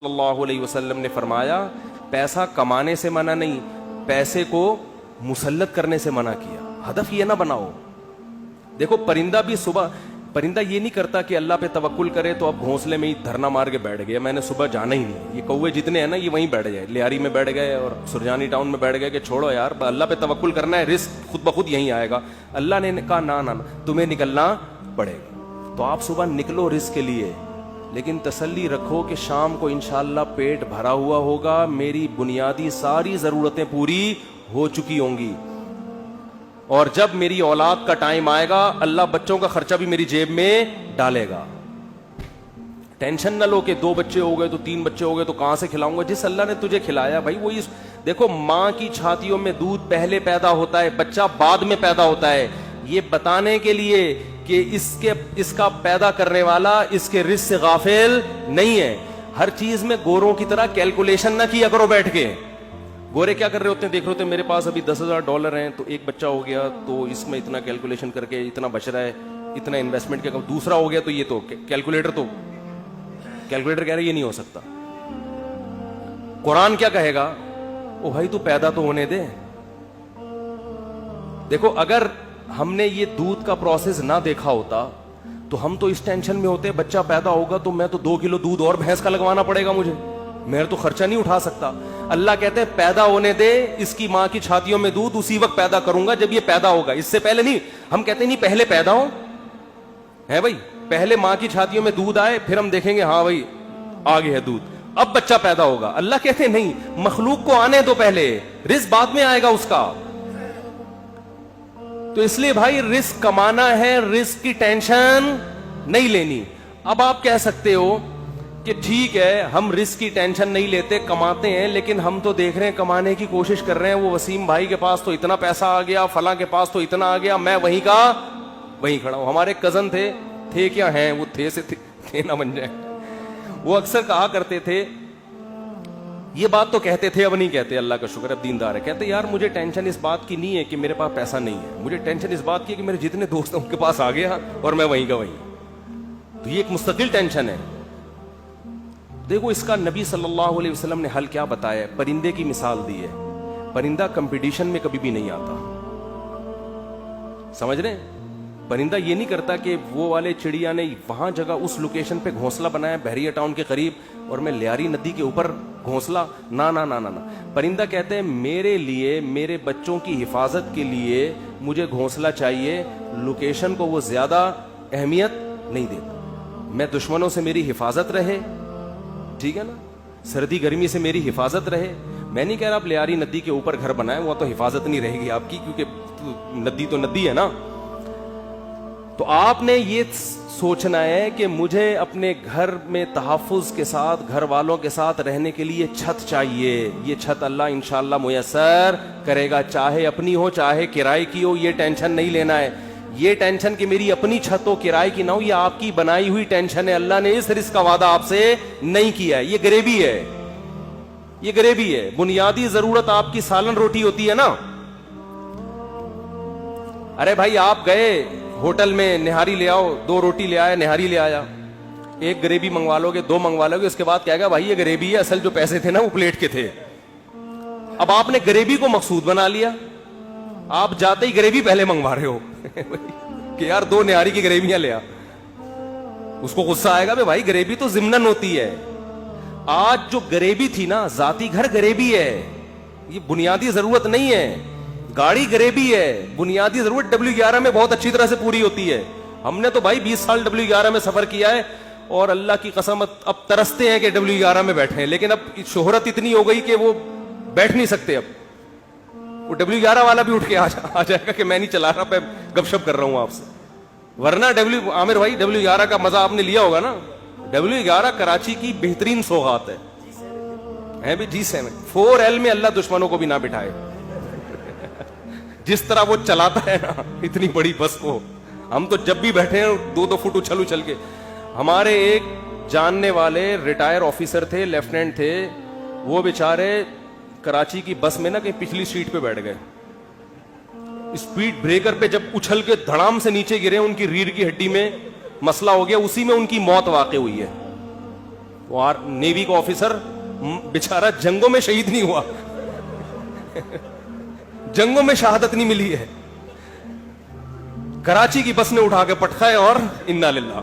صلی اللہ علیہ وسلم نے فرمایا پیسہ کمانے سے منع نہیں، پیسے کو مسلط کرنے سے منع کیا. ہدف یہ نہ بناؤ. دیکھو پرندہ بھی صبح پرندہ یہ نہیں کرتا کہ اللہ پہ توکل کرے تو اب گھونسلے میں ہی دھرنا مار کے بیٹھ گیا، میں نے صبح جانا ہی نہیں. یہ کوے جتنے ہیں نا یہ وہیں بیٹھ گئے، لیاری میں بیٹھ گئے اور سرجانی ٹاؤن میں بیٹھ گئے کہ چھوڑو یار اللہ پہ توکل کرنا ہے، رزق خود بخود یہیں آئے گا. اللہ نے کہا نہ تمہیں نکلنا پڑے گا. تو آپ صبح نکلو رزق کے لیے، لیکن تسلی رکھو کہ شام کو انشاءاللہ پیٹ بھرا ہوا ہوگا، میری بنیادی ساری ضرورتیں پوری ہو چکی ہوں گی، اور جب میری اولاد کا ٹائم آئے گا اللہ بچوں کا خرچہ بھی میری جیب میں ڈالے گا. ٹینشن نہ لو کہ 2 بچے ہو گئے تو 3 بچے ہو گئے تو کہاں سے کھلاؤں گا. جس اللہ نے تجھے کھلایا بھائی وہی. دیکھو ماں کی چھاتیوں میں دودھ پہلے پیدا ہوتا ہے، بچہ بعد میں پیدا ہوتا ہے، یہ بتانے کے لیے کہ اس کا پیدا کرنے والا اس کے رزق سے غافل نہیں ہے. ہر چیز میں گوروں کی طرح کیلکولیشن نہ کیا کرو بیٹھ کے. گورے کیا کر رہے ہوتے ہیں دیکھ رہے ہوتے ہیں میرے پاس ابھی $10,000 ہیں تو ایک بچہ ہو گیا تو اس میں اتنا کیلکولیشن کر کے اتنا بچ رہا ہے، اتنا انویسٹمنٹ کیا، دوسرا ہو گیا تو یہ تو کیلکولیٹر کہہ رہے یہ نہیں ہو سکتا. قرآن کیا کہے گا؟ او بھائی تو پیدا تو ہونے دے. دیکھو اگر ہم نے یہ دودھ کا پروسیس نہ دیکھا ہوتا تو ہم تو اس ٹینشن میں ہوتے بچہ پیدا ہوگا تو میں تو 2 کلو دودھ اور بھینس کا لگوانا پڑے گا مجھے، میں تو خرچہ نہیں اٹھا سکتا. اللہ کہتے ہیں پیدا ہونے دے، اس کی ماں کی چھاتیوں میں دودھ اسی وقت پیدا کروں گا جب یہ پیدا ہوگا، اس سے پہلے نہیں. ہم کہتے ہیں نہیں پہلے پیدا ہو ہے بھائی، پہلے ماں کی چھاتیوں میں دودھ آئے پھر ہم دیکھیں گے ہاں بھائی آگے ہے دودھ، اب بچہ پیدا ہوگا. اللہ کہتے ہیں نہیں، مخلوق کو آنے دو پہلے، رزق بعد میں آئے گا اس کا. تو اس لیے بھائی رزق کمانا ہے، رزق کی ٹینشن نہیں لینی. اب آپ کہہ سکتے ہو کہ ٹھیک ہے ہم رزق کی ٹینشن نہیں لیتے، کماتے ہیں، لیکن ہم تو دیکھ رہے ہیں کمانے کی کوشش کر رہے ہیں، وہ وسیم بھائی کے پاس تو اتنا پیسہ آ گیا، فلاں کے پاس تو اتنا آ گیا، میں وہیں کا وہیں کھڑا ہوں. ہمارے کزن تھے کیا ہیں، وہ تھے نہ بن جائے. وہ اکثر کہا کرتے تھے، یہ بات تو کہتے تھے اب نہیں کہتے، اللہ کا شکر اب دیندار ہے، کہتے یار مجھے ٹینشن اس بات کی نہیں ہے کہ میرے پاس پیسہ نہیں ہے، مجھے ٹینشن اس بات کی ہے کہ میرے جتنے دوست ہیں ان کے پاس آ گیا اور میں وہیں کا وہیں. تو یہ ایک مستقل ٹینشن ہے. دیکھو اس کا نبی صلی اللہ علیہ وسلم نے حل کیا بتایا ہے، پرندے کی مثال دی ہے. پرندہ کمپٹیشن میں کبھی بھی نہیں آتا، سمجھ رہے ہیں؟ پرندہ یہ نہیں کرتا کہ وہ والے چڑیا نے وہاں جگہ اس لوکیشن پہ گھونسلہ بنایا بحریہ ٹاؤن کے قریب اور میں لیاری ندی کے اوپر گھونسلہ، نہ. پرندہ کہتے ہیں میرے لیے، میرے بچوں کی حفاظت کے لیے مجھے گھونسلہ چاہیے، لوکیشن کو وہ زیادہ اہمیت نہیں دیتا. میں دشمنوں سے میری حفاظت رہے، ٹھیک ہے نا، سردی گرمی سے میری حفاظت رہے. میں نہیں کہہ رہا آپ لیاری ندی کے اوپر گھر بنائیں، وہ تو حفاظت نہیں رہے گی آپ کی، کیونکہ ندی تو ندی ہے نا. تو آپ نے یہ سوچنا ہے کہ مجھے اپنے گھر میں تحفظ کے ساتھ، گھر والوں کے ساتھ رہنے کے لیے چھت چاہیے. یہ چھت اللہ انشاءاللہ میسر کرے گا، چاہے اپنی ہو چاہے کرائے کی ہو. یہ ٹینشن نہیں لینا ہے. یہ ٹینشن کہ میری اپنی چھت ہو کرائے کی نہ ہو، یہ آپ کی بنائی ہوئی ٹینشن ہے. اللہ نے اس رزق کا وعدہ آپ سے نہیں کیا ہے. یہ غریبی ہے، یہ غریبی ہے. بنیادی ضرورت آپ کی سالن روٹی ہوتی ہے نا. ارے بھائی آپ گئے ہوٹل میں نہاری لے آؤ، 2 روٹی لے آیا، نہاری لے آیا، ایک غریبی منگوا لو گے، 2 منگوا لو گے، اس کے بعد کہے گا بھائی یہ غریبی ہے، اصل جو پیسے تھے نا وہ پلیٹ کے تھے. اب آپ نے غریبی کو مقصود بنا لیا، آپ جاتے ہی غریبی پہلے منگوا رہے ہو کہ یار 2 نہاری کی غریبیاں لے آ. اس کو غصہ آئے گا بھائی غریبی تو ضمناً ہوتی ہے. آج جو غریبی تھی نا، ذاتی گھر غریبی ہے، یہ بنیادی ضرورت نہیں ہے. گاڑی غریبی ہے، بنیادی ضرورت W11 میں بہت اچھی طرح سے پوری ہوتی ہے. ہم نے تو بھائی 20 سال W11 میں سفر کیا ہے اور اللہ کی قسم اب ترستے ہیں کہ W11 میں بیٹھے ہیں، لیکن اب شہرت اتنی ہو گئی کہ وہ بیٹھ نہیں سکتے. اب وہ W11 والا بھی اٹھ کے آ جائے گا کہ میں نہیں چلا رہا، میں گپ شپ کر رہا ہوں آپ سے. ورنہ عامر بھائی W11 کا مزہ آپ نے لیا ہوگا نا. W11 کراچی کی بہترین سوغات ہے بھی. G7 4L میں اللہ دشمنوں کو بھی نہ بٹھائے. جس طرح وہ چلاتا ہے نا اتنی بڑی بس کو، ہم تو جب بھی بیٹھے ہیں 2 فٹ اچھل کے. ہمارے ایک جاننے والے ریٹائر آفیسر تھے، لیفٹیننٹ تھے، وہ بیچارے کراچی کی بس میں نا کہ پچھلی سیٹ پہ بیٹھ گئے، اسپیڈ بریکر پہ جب اچھل کے دھڑام سے نیچے گرے، ان کی ریڑھ کی ہڈی میں مسئلہ ہو گیا، اسی میں ان کی موت واقع ہوئی ہے. وہ نیوی کا آفیسر بیچارہ جنگوں میں شہید نہیں ہوا جنگوں میں شہادت نہیں ملی ہے, کراچی کی بس نے اٹھا کے پٹکا ہے اور انا للہ.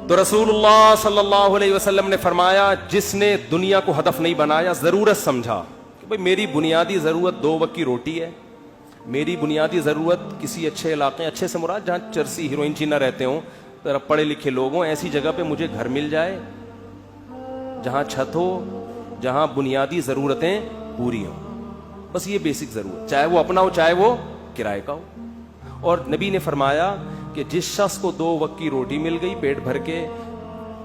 تو رسول اللہ صلی اللہ علیہ وسلم نے فرمایا جس نے دنیا کو ہدف نہیں بنایا, ضرورت سمجھا کہ بھئی میری بنیادی ضرورت 2 وقت کی روٹی ہے, میری بنیادی ضرورت کسی اچھے علاقے, اچھے سے مراد جہاں چرسی ہیروئن چی نہ رہتے ہوں, ذرا پڑھے لکھے لوگ ہوں, ایسی جگہ پہ مجھے گھر مل جائے جہاں چھت ہو, جہاں بنیادی ضرورتیں پوری ہوں, بس یہ بیسک ضرورت, چاہے وہ اپنا ہو چاہے وہ کرائے کا ہو. اور نبی نے فرمایا کہ جس شخص کو 2 وقت کی روٹی مل گئی, پیٹ بھر کے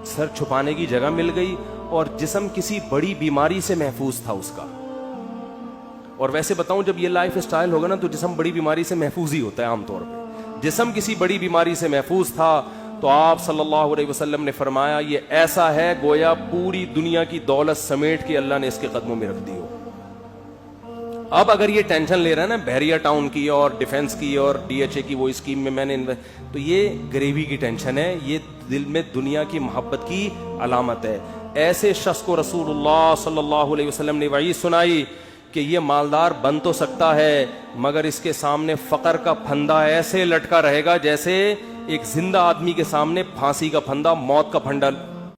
سر چھپانے کی جگہ مل گئی, اور جسم کسی بڑی بیماری سے محفوظ تھا اس کا, اور ویسے بتاؤں جب یہ لائف اسٹائل ہوگا نا تو جسم بڑی بیماری سے محفوظ ہی ہوتا ہے عام طور پہ, جسم کسی بڑی بیماری سے محفوظ تھا, تو آپ صلی اللہ علیہ وسلم نے فرمایا یہ ایسا ہے گویا پوری دنیا کی دولت سمیٹ کے اللہ نے اس کے قدموں میں رکھ دی ہو. اب اگر یہ ٹینشن لے رہا ہے نا بحریہ ٹاؤن کی اور ڈیفنس کی اور ڈی ایچ اے کی وہ اسکیم میں میں نے تو یہ گریوی کی ٹینشن ہے, یہ دل میں دنیا کی محبت کی علامت ہے. ایسے شخص کو رسول اللہ صلی اللہ علیہ وسلم نے وعید سنائی کہ یہ مالدار بن تو سکتا ہے مگر اس کے سامنے فقر کا پھندا ایسے لٹکا رہے گا جیسے ایک زندہ آدمی کے سامنے پھانسی کا پھندا, موت کا پھندا